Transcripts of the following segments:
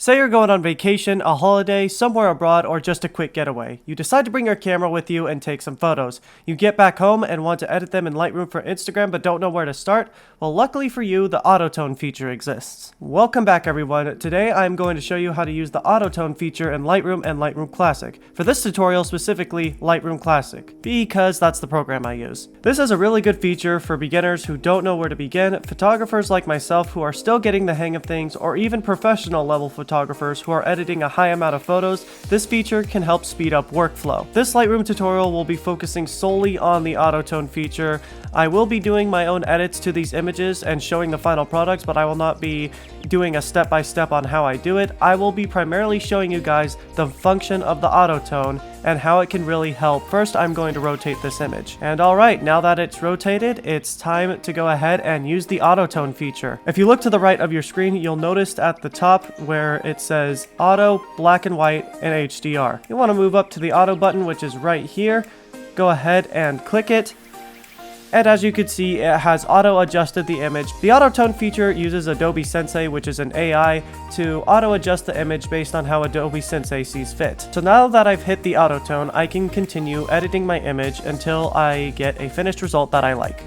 Say you're going on vacation, a holiday, somewhere abroad, or just a quick getaway. You decide to bring your camera with you and take some photos. You get back home and want to edit them in Lightroom for Instagram but don't know where to start? Well, luckily for you, the autotone feature exists. Welcome back everyone. Today I'm going to show you how to use the autotone feature in Lightroom and Lightroom Classic. For this tutorial specifically, Lightroom Classic, because that's the program I use. This is a really good feature for beginners who don't know where to begin, photographers like myself who are still getting the hang of things, or even professional level photographers who are editing a high amount of photos. This feature can help speed up workflow. This Lightroom tutorial will be focusing solely on the autotone feature. I will be doing my own edits to these images and showing the final products, but I will not be doing a step-by-step on how I do it. I will be primarily showing you guys the function of the autotone and how it can really help. First, I'm going to rotate this image. And alright, now that it's rotated, it's time to go ahead and use the autotone feature. If you look to the right of your screen, you'll notice at the top where it says Auto, Black and White, and HDR. You want to move up to the Auto button, which is right here. Go ahead and click it. And as you can see, it has auto-adjusted the image. The autotone feature uses Adobe Sensei, which is an AI, to auto-adjust the image based on how Adobe Sensei sees fit. So now that I've hit the autotone, I can continue editing my image until I get a finished result that I like.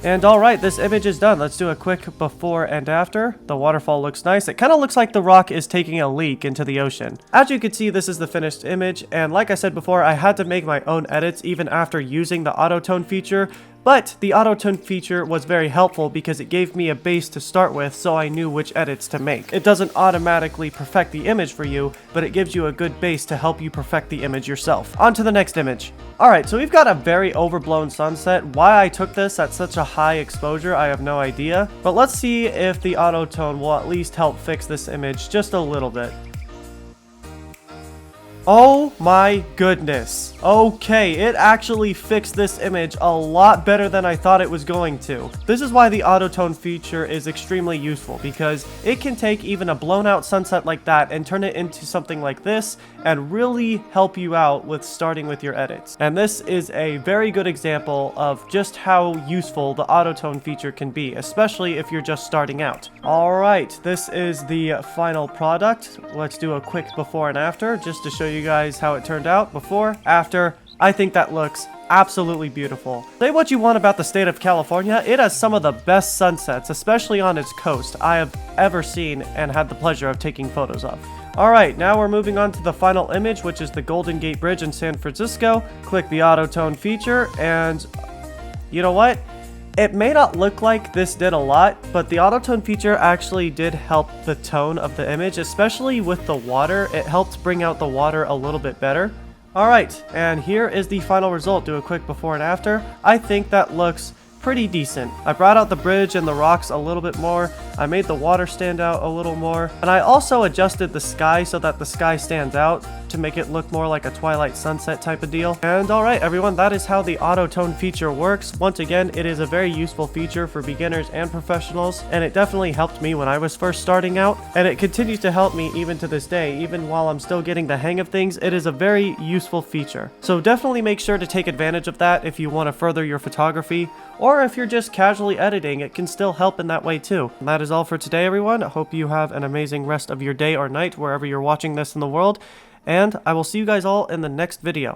And alright, this image is done. Let's do a quick before and after. The waterfall looks nice. It kind of looks like the rock is taking a leak into the ocean. As you can see, this is the finished image, and like I said before, I had to make my own edits even after using the autotone feature. But the autotone feature was very helpful because it gave me a base to start with, so I knew which edits to make. It doesn't automatically perfect the image for you, but it gives you a good base to help you perfect the image yourself. On to the next image. Alright, so we've got a very overblown sunset. Why I took this at such a high exposure, I have no idea. But let's see if the autotone will at least help fix this image just a little bit. Oh my goodness. Okay, it actually fixed this image a lot better than I thought it was going to. This is why the autotone feature is extremely useful, because it can take even a blown out sunset like that and turn it into something like this and really help you out with starting with your edits. And this is a very good example of just how useful the autotone feature can be, especially if you're just starting out. Alright, this is the final product. Let's do a quick before and after just to show you guys how it turned out. Before, after. I think that looks absolutely beautiful. Say what you want about the state of California, it has some of the best sunsets, especially on its coast, I have ever seen and had the pleasure of taking photos of. Alright, now we're moving on to the final image, which is the Golden Gate Bridge in San Francisco. Click the autotone feature, and you know what? It may not look like this did a lot, but the autotone feature actually did help the tone of the image, especially with the water. It helped bring out the water a little bit better. Alright, and here is the final result. Do a quick before and after. I think that looks pretty decent. I brought out the bridge and the rocks a little bit more. I made the water stand out a little more. And I also adjusted the sky so that the sky stands out to make it look more like a twilight sunset type of deal. And alright everyone, that is how the autotone feature works. Once again, it is a very useful feature for beginners and professionals, and it definitely helped me when I was first starting out, and it continues to help me even to this day. Even while I'm still getting the hang of things, it is a very useful feature. So definitely make sure to take advantage of that if you want to further your photography, or if you're just casually editing, it can still help in that way too. And that is all for today everyone. I hope you have an amazing rest of your day or night wherever you're watching this in the world, and I will see you guys all in the next video.